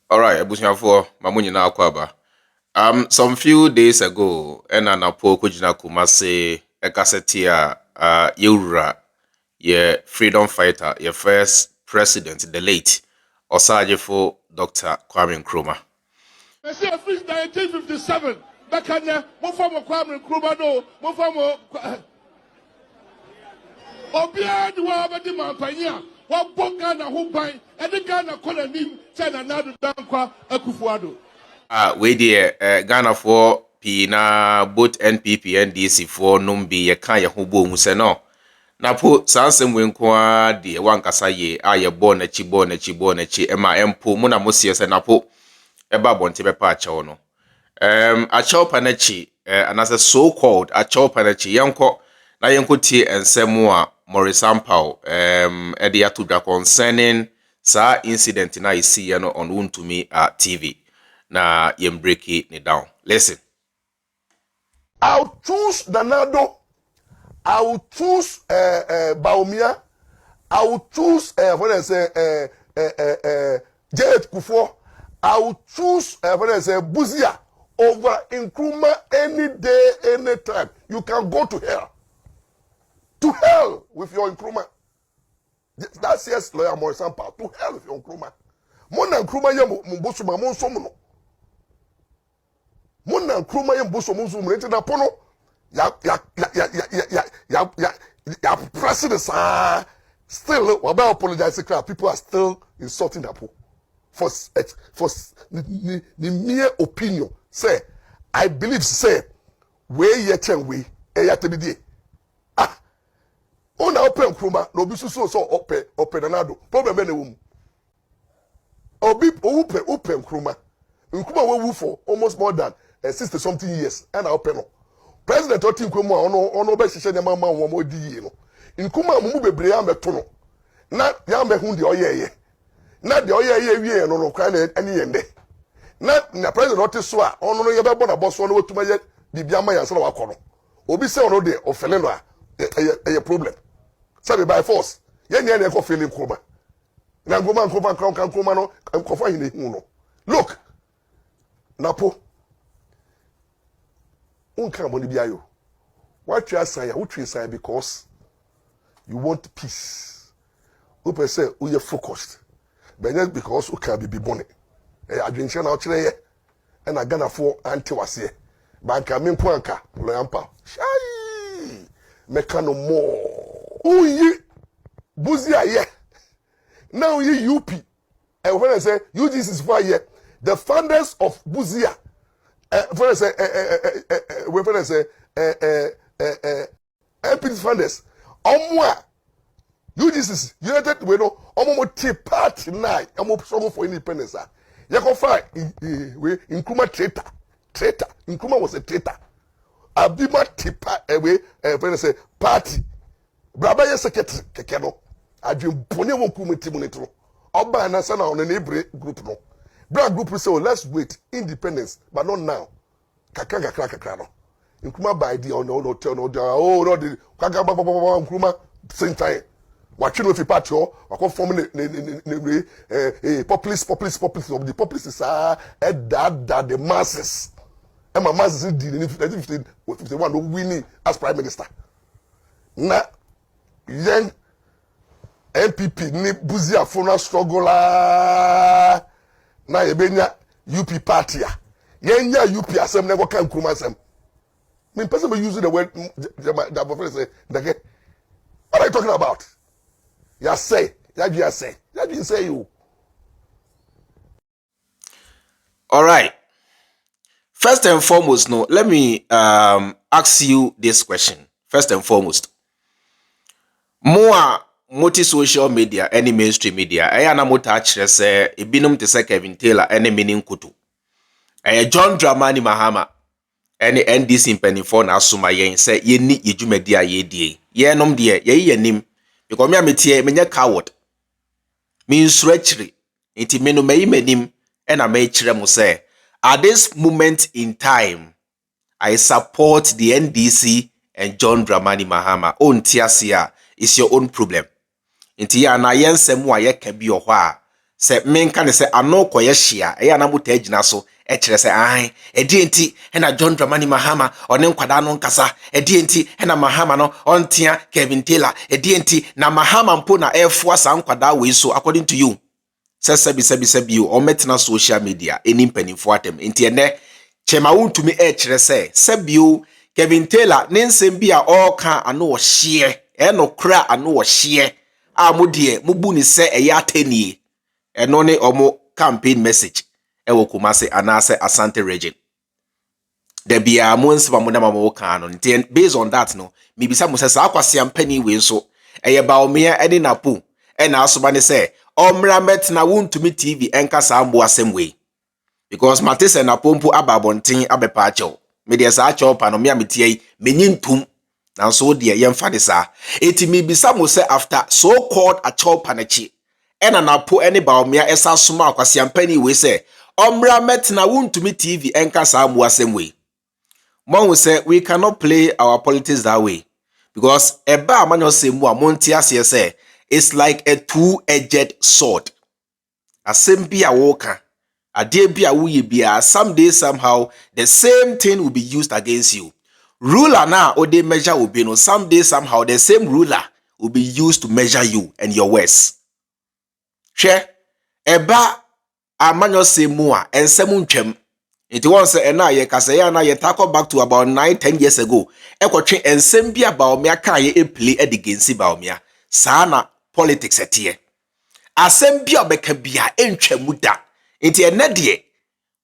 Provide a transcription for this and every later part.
All right, Abusiafo, mamunyi na akwaba. Some few days ago, Napo kujina Kumasi ekaseti Yewura, ye freedom fighter, ye first president, the late Osagyefo Dr Kwame Nkrumah. I see a free 1957. Back on there, one form of Kwame Nkrumah, no, one form of Obia, the Wabadi Mampania, what Bogana who buy, and the Ghana calling him, send another Dankwa, a Kufuado. We dear Ghana for Pina, both NPP and DC for Numbi, ye kaya hubo museno. Napo sansem wenkwa de wankasa ye aye born echi ema empo muna mosie se napo eba bonte bepa achewo no achewo panachi anase so called achewo panachi yanko na yanko tie ensemu a Maurice Ampaw ede atudwa concerning sa incident na isi ye no on Wontumi TV na yem break it down. Listen. I'll choose Danado. I will choose Bawumia. I will choose what I say Jet Kufo. I will choose what I say Buzia over Nkrumah any day, any time. You can go to hell. To hell with your Nkrumah. That's yes, lawyer Maurice Ampaw. To hell with your Nkrumah. Mona Nkrumah ye mbosuma monsomuno. Mona Nkrumah ye mbosuma monsomuno. Enti na pono. Ya pressing this still about apologizing. People are still insulting Napo for the mere opinion. Say, I believe say where yet and we on open Nkrumah no be so open anado problem any woman. Obi open Nkrumah we woo for almost more than 60 something years and open. President Oti Nkrumah ono be hihye nyama ma wo mo di yi no Nkrumah mu bebre ya meto no na ya me hu de oyeye na de oyeye wie no kra na ani yende na president Oti so a ono no ye be bo na boss no wetuma ye bibia ma ya so na wakọ no obi se ono de ofele no a problem sabe by force ye nya na ko fele Nkrumah na Nkrumah no ko hin hu no look Napo unka money biayo. What you are saying, what you say because you want peace. Upe say you focused. But just because you can be born. I drink now today and I gonna for anti was here. Banka min kwanka, Loyampa. Shy mekano more. Oh ye Buzia ye. Now ye UP. And when I say you this is why ye the founders of Buzia. When I say, when I say, MP funders, you this is United we know, tea party night, struggle for independence. You can find Nkrumah traitor. Nkrumah was a traitor. Abima tipa away, when I say party. Braba ye secretary, kekeno. I dream pony won't come with Timonito. Oba and Asana on a neighbor group no. Black group will say, oh, let's wait, independence, but not now. Kakra no. Nkrumah by the no the Nkrumah same time. Watching with the party or forming a populist of the populists is that the masses. And my masses in 1951 who winning as prime minister. Na young MPP ni Buzia Fona struggle na yebenya UP party ya yenya UP asem na go kan Nkrumah asem me person be using the word that my say what are you talking about you say you All right. First and foremost, no, let me ask you this question. First and foremost, more multi social media, any mainstream media, I am not touch say ibinum te say Kevin Taylor, any meaning kutu. John Dramani Mahama, any NDC mpanifo na asuma yen say ye ni ye dwumadi a ye die. Ye nom de ye nim because me ametie me nya coward. Me nsrechiri nti me no me manim e na me kire mo say at this moment in time I support the NDC and John Dramani Mahama. Ontiasia is your own problem. Inti ya na yensem wa ye ka bi ohwa se menka ne se ano koye hia eya na muta agina so e kire se an edi enti na John Dramani Mahama one nkwada no nkasa edi enti na Mahama no ontia Kevin Taylor edi enti na Mahama mpo na efo sa nkwada we so according to you sebi o metna social media eni mpanimfo atem enti ene chema wontumi e kire se sebio Kevin Taylor ne nsem bi a oka ano wo hye no kra ano wo hye a modie mubu ni se eya atenie eno ne omo campaign message ewo Kumasi anase Asante region there be a months ba mo na mo kan no nti based on that no me bisa mo se sa akwase ampani we so eye Bawumia and Napo na asoba ne se omra metna Wontumi TV enka sa ambo asem we because Matese na pompo ababonten abepa achew me de sa achew pa no me ametie menyintum na so de yemfa de sa eti me bisa mo se after so called achew panachi ena Napo ene Bawumia esa soma akwase ampani we se omra metna Wontumi TV enka sa ambo asem we. Mom will say we cannot play our politics that way because eba amanyo se mu amonti ase say it's like a two-edged sword. Asem bi a woka ade bi a wuye bia someday somehow the same thing will be used against you. Ruler na ode measure will be no someday somehow the same ruler will be used to measure you and your words. Hwe eba amanyo se mu a ensem ntwam. It was na ye kasaya na ye tackle back to about 9-10 years ago. Ekotwe ensem bi Bawumia kan ye play against Bawumia. Saa na politics etie. Asem bi obeka bia entwamu da. Nti ene de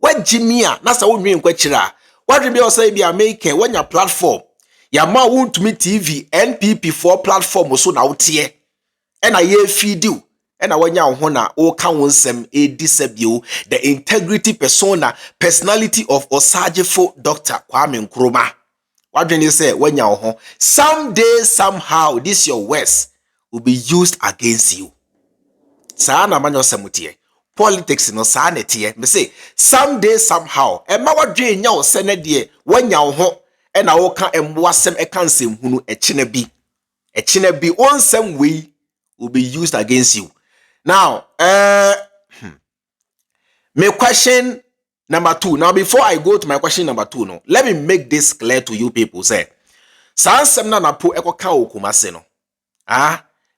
wagimi a na sa wonwen kwakira. Wadwe bi osai bia make wanya platform. Ya ma Wontumi TV NPP4 platform so na wotie. Ena ye feed you. Ena wanya ho na o ka wonsem edisabio the integrity persona personality of Osagyefo Dr Kwame Nkrumah. Wadwene say wanya ho someday somehow this your words will be used against you. Sa na manyo semutie politics no sa na tie me say someday somehow ema wadwe nya wo se ne de wanya ho ena wo ka emboasem e kan sem hunu echina bi onsem we will be used against you. Now, my question number 2. Now, before I go to my question number 2, no, let me make this clear to you people. Say, Sansem na Napo eko ka Kumasi no.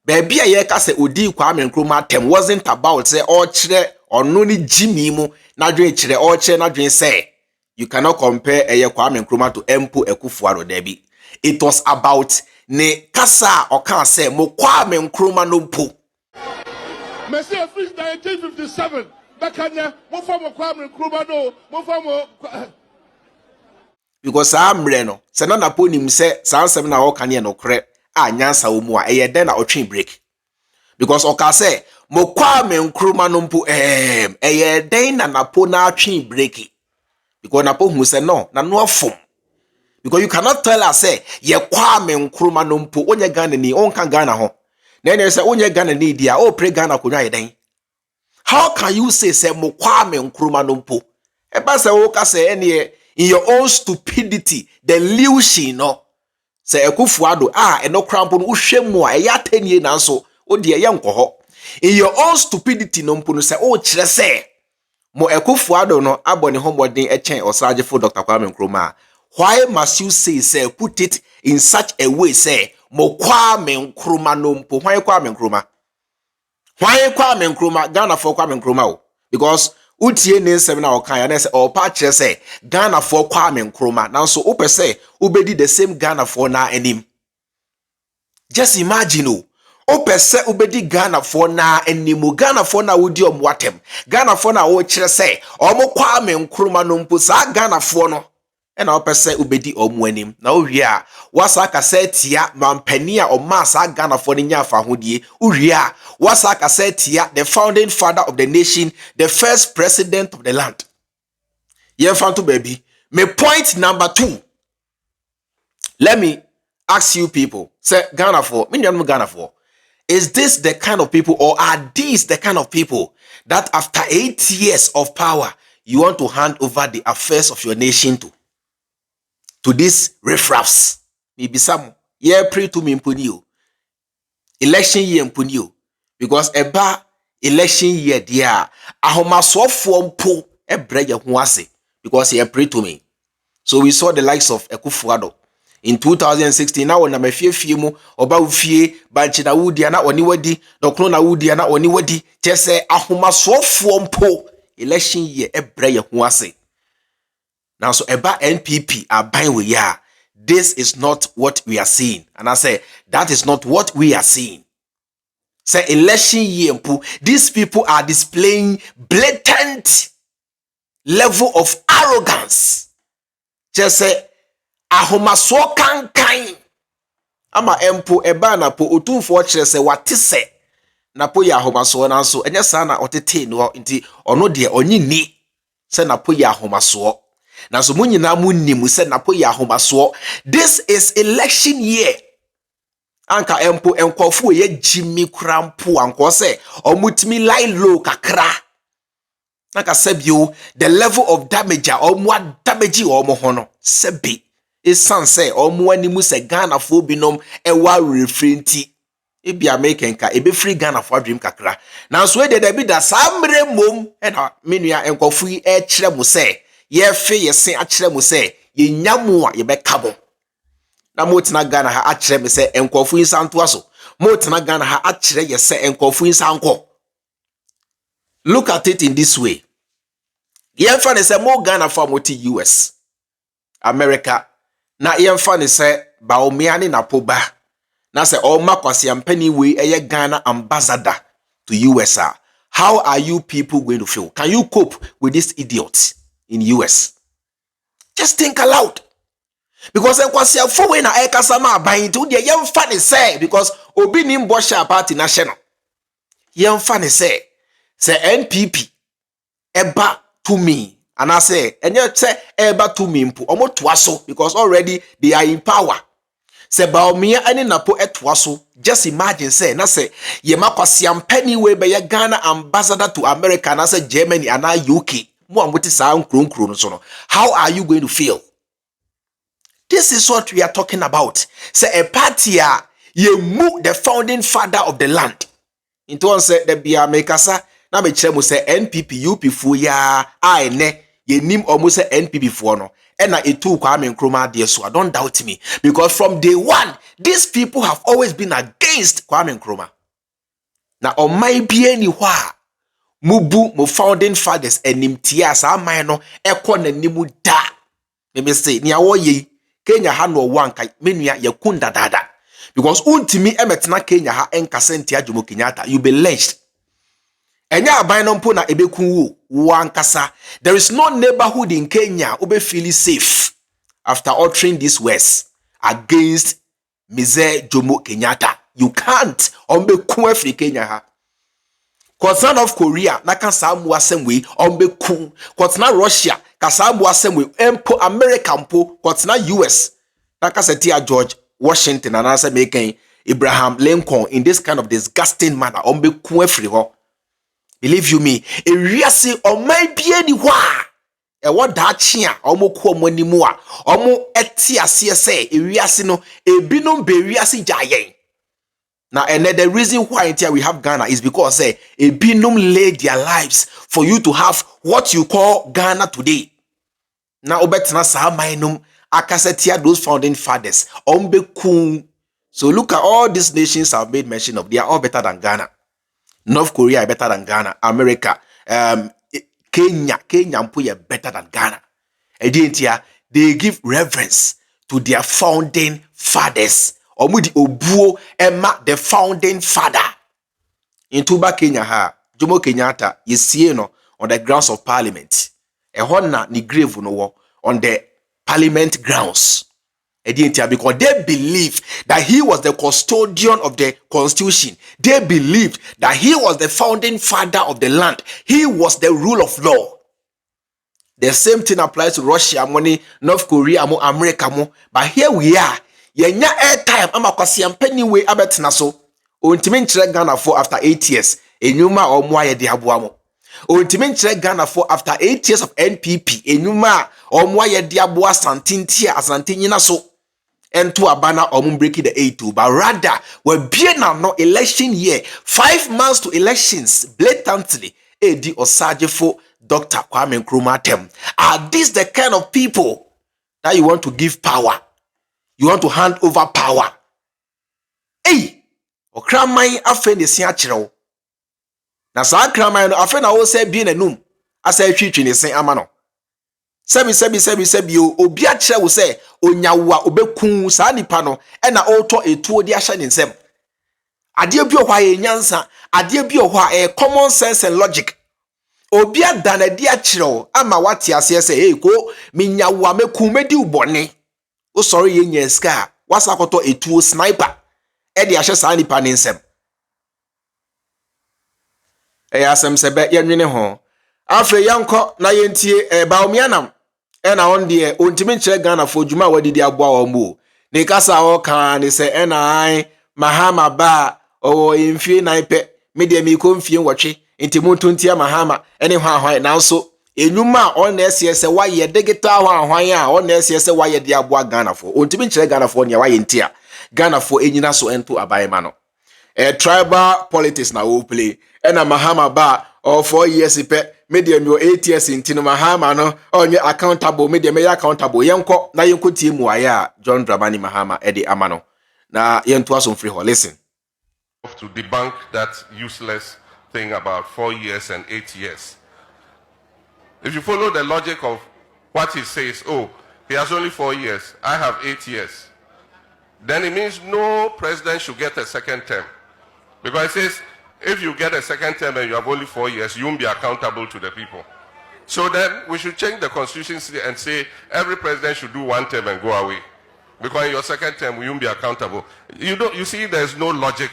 Baby a ye ka se odi Kwame Nkrumah tem wasn't about say or chire or no ni Jimmy mu na dwen chire or chire na dwen say you cannot compare Eye Kwame Nkrumah to Mpo Ekufuado Debi. It was about ne kasa or kan say mo Kwame Nkrumah no mpo. Messi Freeze 1957. Bakanya, mo former Kwame Nkrumah no, mo former. Because amre no, se na Napo nim se sansem na oka ne no kre a nyansa wo mu a eye den na otwe break. Because oka say mo Kwame Nkrumah no mpo eye den na Napo na atwe break. Because Napo hu se no na no afom. Because you cannot tell us say ye Kwame Nkrumah no mpo onye Ghana ni onka Ghana ho. Then say onye Ghana ni dia o pre Ghana konwa yeden. How can you say mo Kwame Nkrumah no mpo? Eba say o ka say ene in your own stupidity the illusion no say Ekufuado eno krampo no hwemu a eya tanie nanso o de ye nkoho. In your own stupidity no mpo no say o kire say mo Ekufuado no abone homodin echen Osagyefo Dr Kwame Nkrumah. Why must you say put it in such a way say mo Kwame Nkrumah no mpo? Why Kwame Nkrumah? Why Kwame Nkrumah? Ghana for Kwame Nkrumah. Because utie ne nsem na okan ya na say o pa kire say Ghana for Kwame Nkrumah. Now so ope say ubedi the same Ghana for na anim. Just imagine ope say ubedi Ghana for na anim. Ghana for na wodi omwatem. Ghana for na wo kire say omo Kwame Nkrumah no mpo sa Ghana for no. And our person ubedi omwanim. Na uria wasa kasetia mampania o masa Ghana for nya fa hodie. Uria wasa kasetia the founding father of the nation, the first president of the land. Yenfanto baby. My point number 2. Let me ask you people. Say Ghana for Ghana for. Is this the kind of people or are these the kind of people that after 8 years of power you want to hand over the affairs of your nation to these riffraffs? Maybe some year pre to me impunio. Election year impunio. Because eba election year dia ahomasoafo mpo ebre ye ho ase because he pray to me. So we saw the likes of Ekufuado in 2016. Now na mafie mu oba ufie banchi na wudi na oni wadi dokno na wudi na oni wadi chese ahomasoafo mpo election year ebre ye ho ase. Now so eba NPP aban we ya, this is not what we are seeing. And I say that is not what we are seeing. Say election year, these people are displaying blatant level of arrogance. Just say ahomaso kankan. Ama empo eba na po otumfo kire se wate se na po ya ahomaso na so enya sa na otete no nti ono de onyi ni se na po ya ahomaso. Na so munyina munnim se na po ya ahomaso. This is election year. Anka empo enkofu ye jimi krampo anko se omutimi lie low kakra. Naka sebio the level of damage omwa damage omo hono sebi isan se omo animu se Ghana fo binom ewa refrenti ebi American ka ebe free Ghana fo dream kakra. Na so e de bi da samre mom e na menua enkofu e kire mu se ye fe ye sen a kire mu se ye nyamu a ye be kabo. Na motina Ghana ha akire me se enkofu insanto aso. Motina Ghana ha akire ye se enkofu insanko. Look at it in this way. Yemfa ne se mo Ghana for moti US, America. Na yemfa ne se Bawumia and Napo ba. Na se o makwasi ampani we eye Ghana ambassador to US. How are you people going to feel? Can you cope with this idiot in US? Just think aloud. Because enkwasi afo we na ekasa ma aban to de yemfa ne se because obi ni mbosha party national. Yemfa ne se NPP eba to me, and I say, and you say eba to me mpo omo toaso because already they are in power. Say Bawumia and Napo etwaso. Just imagine say na say ye makwasi ampani we be ye Ghana ambassador to America and I say Germany and UK. Mo amuti sa nkron so no. How are you going to feel? This is what we are talking about. Say a party ye mu the founding father of the land. Into one say the bia mekasa na me kire mo say NPP UP fu ya ne ye nim omo say NPP fu no e na etu Kwame Nkrumah de so. Don't doubt me because from day one these people have always been against Kwame Nkrumah. Na omai bia ni hwa mubu mo founding fathers enimtia sa aman no ekọ na nimu da. Me say ni awo ye Kenya ha no wanka menua yakunda dada because untimi emetena Kenya ha enkase ntia Jomo Kenyatta you be lynched. Enya aban no mpo na ebekun wo wankasa. There is no neighborhood in Kenya ube feel safe after uttering these words against Mzee Jomo Kenyatta. You can't ombekun every Kenya ha. Concern of Korea na kan samu asem ombekun. Concern Russia ka samu asem empo America mpo concern US na ka setia George Washington and answer making Abraham Lincoln in this kind of disgusting manner ombekun every ho. Believe you me, a reasi or my be any wa. A what that chia, omo money more, omo etia CSA, a reasi no, a binum be reasi jayen. Now, another reason why we have Ghana is because a binum laid their lives for you to have what you call Ghana today. Now, obetna sa mainum akasetia those founding fathers, ombe kun. So look at all these nations I've made mention of, they are all better than Ghana. North Korea is better than Ghana. America, Kenya mpo better than Ghana. They give reverence to their founding fathers. Omudi obuo ema the founding father. In Tuba Kenya ha, Jomo Kenyatta yesie no on the grounds of parliament. Ehona ni grave no on the parliament grounds. Because they believed that he was the custodian of the constitution. They believed that he was the founding father of the land. He was the rule of law. The same thing applies to Russia, money, North Korea, mo America, mo. But here we are. Yenya airtime. I'm a kwasi ampeni we abetina so. Untimin chile Ghana for after 8 years. Enyuma o mwaye di habuamo. Untimin chile Ghana for after 8 years of NPP. Enyuma o mwaye di abua santintia asantinyina so. ento abana omu break the A2, but rather we be now no election year, 5 months to elections, blatantly edi Osagyefo Dr Kwame Nkrumah tem. Are these the kind of people that you want to give power? You want to hand over power? Hey, okraman afen de sia kyerɛw. Na saa kraman no afen na wo say bi nanum, asa twitwi ne sen ama no. Sebi obi a kyerɛ wo sɛ onyawo a obekun saa nipa no na ɔtɔ etuo de ahyɛ ne nsɛm. Ade bi ohwa ye nyansa, ade bi ohwa common sense and logic. Obi ada na de akyerɛ ama wate ase sɛ hey ko menyawo a mekun medi ubɔne. O sorry ye nya ska, wasa kɔtɔ etuo sniper de ahyɛ saa nipa ne nsɛm. Asɛm sɛ be yenwene ho. Afa yankɔ na yentie Bawumia nam ena on de ontimi nkyerɛ Ghana fo dwuma wadidi aboa wo mu. Ne kasa wo kan ne sɛ ena Mahama ba o mfie nan pɛ me de mi ko mfie nwɔtwe nti montontia Mahama ene hwan nanso enwuma on na ɛsɛ sɛ wayɛ digital hwan a on na ɛsɛ sɛ wayɛ de aboa Ghana fo ontimi nkyerɛ Ghana fo ne wayɛ ntia Ghana fo enyina so ento abayema no tribal politics na wo play ena Mahama ba or 4 years pɛ medium your 8 years intino Mahama no onye accountable medium ya accountable yenko na yenko tie mu aya John Dramani Mahama edi amano na yento aso free ho listen to debunk that useless thing about 4 years and 8 years. If you follow the logic of what he says, oh, he has only 4 years, I have 8 years, then it means no president should get a second term, because it says if you get a second term and you have only 4 years, you won't be accountable to the people. So then we should change the constitution and say every president should do 1 term and go away, because in your second term you won't be accountable. You see, there's no logic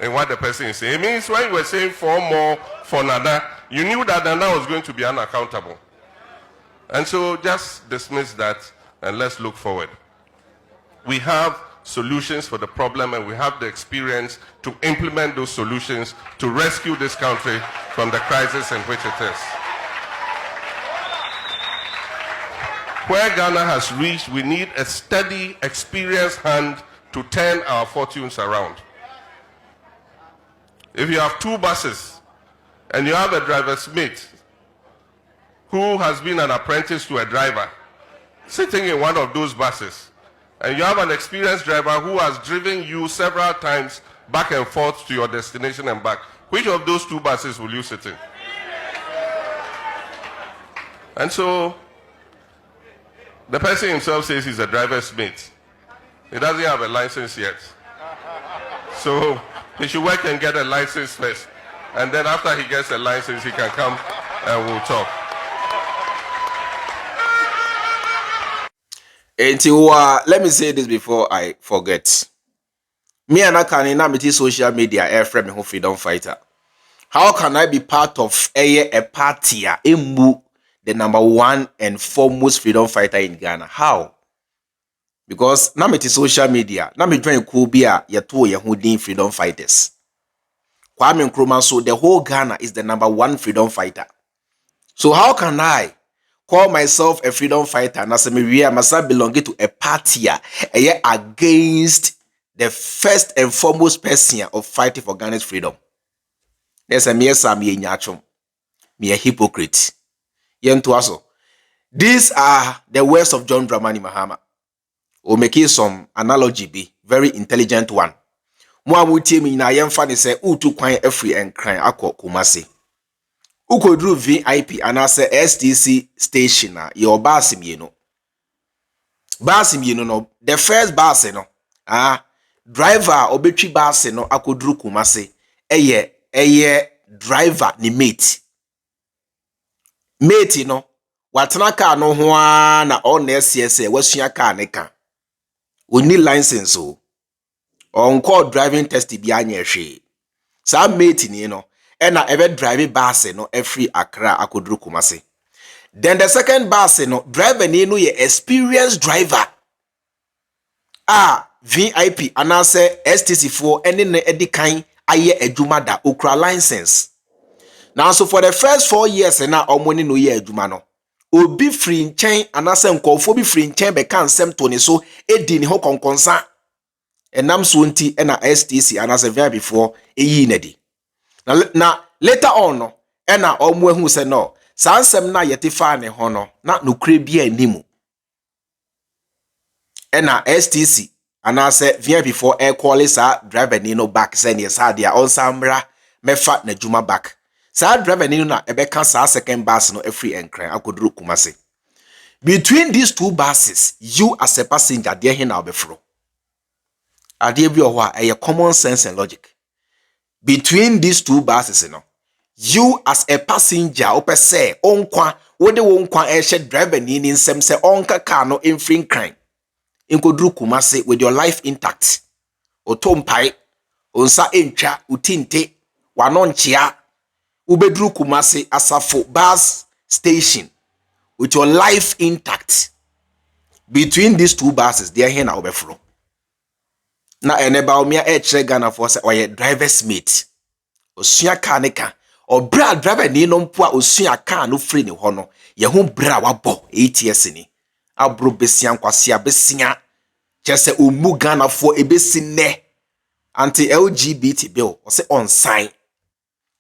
in what the person is saying. It means when you were saying 4 more for Nana, you knew that Nana was going to be unaccountable. And so just dismiss that and let's look forward. We have solutions for the problem and we have the experience to implement those solutions to rescue this country from the crisis in which it is. Where Ghana has reached, we need a steady, experienced hand to turn our fortunes around. If you have 2 buses and you have a driver's mate who has been an apprentice to a driver sitting in one of those buses, and you have an experienced driver who has driven you several times back and forth to your destination and back, which of those 2 buses will you sit in? And so the person himself says he's a driver's mate. He doesn't have a license yet. So he should work and get a license first. And then after he gets a license, he can come and we'll talk. Let me say this before I forget. Me and I can na social media air frame who freedom fighter. How can I be part of a party embu the #1 and foremost freedom fighter in Ghana? How? Because na social media, na me join Kubia yeto Yehudin freedom fighters. Kwame Nkrumah, so the whole Ghana is the #1 freedom fighter. So how can I call myself a freedom fighter and as I must belong to a party against the first and foremost person of fighting for Ghana's freedom? There's a mere Sami Nyachum, me a hypocrite. These are the words of John Dramani Mahama. We'll make some analogy be very intelligent one. Muamuti mi na yemfa se utu kwan afri enkran akọ Kumasi. Ukodru VIP anase STC station na your bus mienu. Bus mienu no, the first bus no, driver obetwi bus no akodru Kumasi. Eye driver ni mate. Mate no, watena car no ho na on SCSA wasua car ne ka. We need license o. On call driving test bi anya hwe. Sa mate ni no, na ever driving bus no every Accra akodru Kumasi. Then the second bus no, driver ni no ye experienced driver. VIP anase STC4 ene ne edikan aye adwuma da okra license. Now so for the first 4 years na omoni no ye adwuma no. obi free nchen anase nkofo bi free nchen be kan sem to ne so edi ne ho konkonsa enam so nti na STC anase via before eyi nadi na later on no na omo ehu se no sansem na yete fa ne ho no na nokure bia animu na STC anase via before air call sa driver ni no back say ne sa dia on samra mefa na juma back sa driver ni no na ebeka sa second bus no free enkran akoduru Kumasi. Between these two buses, you as a passenger there hin na obefro ade bi oho a common sense and logic. Between these two buses, you as a passenger ope say onkwa wo de wonkwa ehye driver ni nsem say onka car no infring crime inkoduru Kumasi with your life intact. Otompai onsa entwa utinte wanonchia ubeduru Kumasi asafo bus station with your life intact. Between these two buses there here na obefro na ene Bawumia chere Ghana for say oye driver's mate osua car ne ka obra driver ni no mpo a osua car no free ne ho no ye ho bra wabo 8 years ni abro besia nkwase abesia chese omu Ghana for ebesi ne anti LGBT bill o say on sign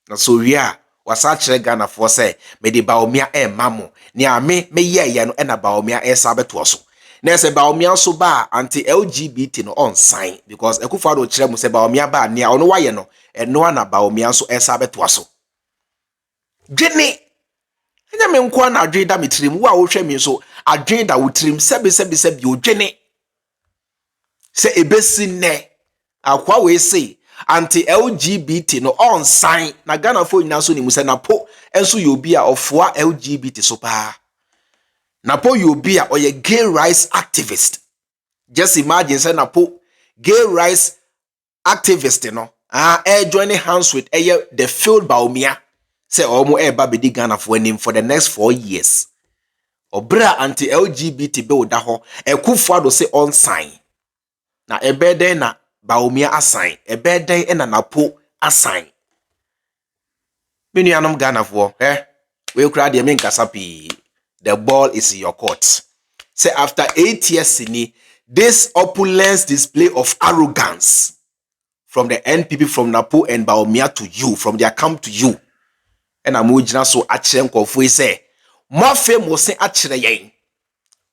na so wi a wasa chere Ghana for say me de Bawumia mamo ni ame me ye no na Bawumia sabeto so na se Bawumia so ba anti LGBT no on sign because Akufo-Addo chere mu se Bawumia ba ne a ono waye no eno na Bawumia so sabeto so dwene enya me nko na adwen da metrim wo a wo hwe me so adwen da wo trim sebi odwene se ebesi ne akwa we say anti LGBT no on sign na Ghana fo nyina so ni mu se Napo enso yobi a ofua LGBT so pa Napo yobi a oye gay rights activist. Just imagine say Napo gay rights activist joining hands with the field Bawumia say omo eba bedi Ghana for him for the next 4 years. Obra anti LGBT be oda ho Akufo-Addo say on sign. Na ebeden na Bawumia assign, ebeden na Napo assign. Minu anom Ghana for we kra de me nkasa pi. The ball is in your court. Say after 8 years in this opulence display of arrogance from the NPP, from Napo and Bawumia to you, from their camp to you. And I'm ujina so achere nkofo say, more famous say achere yen.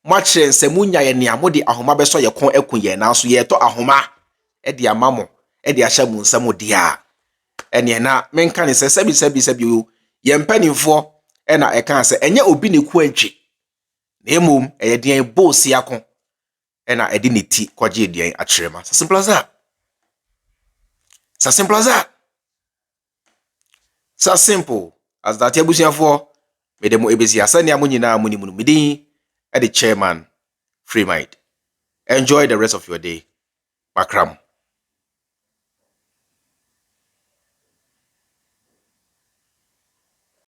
More achere se munya ye ni amodi ahoma beso ye kon ekun ye na so ye to ahoma e di amamo e di ahya mu nsam dia. Ene na menka ne se sebi ye mpanimfo ena eka se enye obi ne ku antwi na emom eye den boss yakon ena edi ne ti kwaje den akyerema simple as that simple as that so simple as that yabusiafo me dem ebesi asane amonyina amunimunu midin e the chairman Freemind. Enjoy the rest of your day. Makram.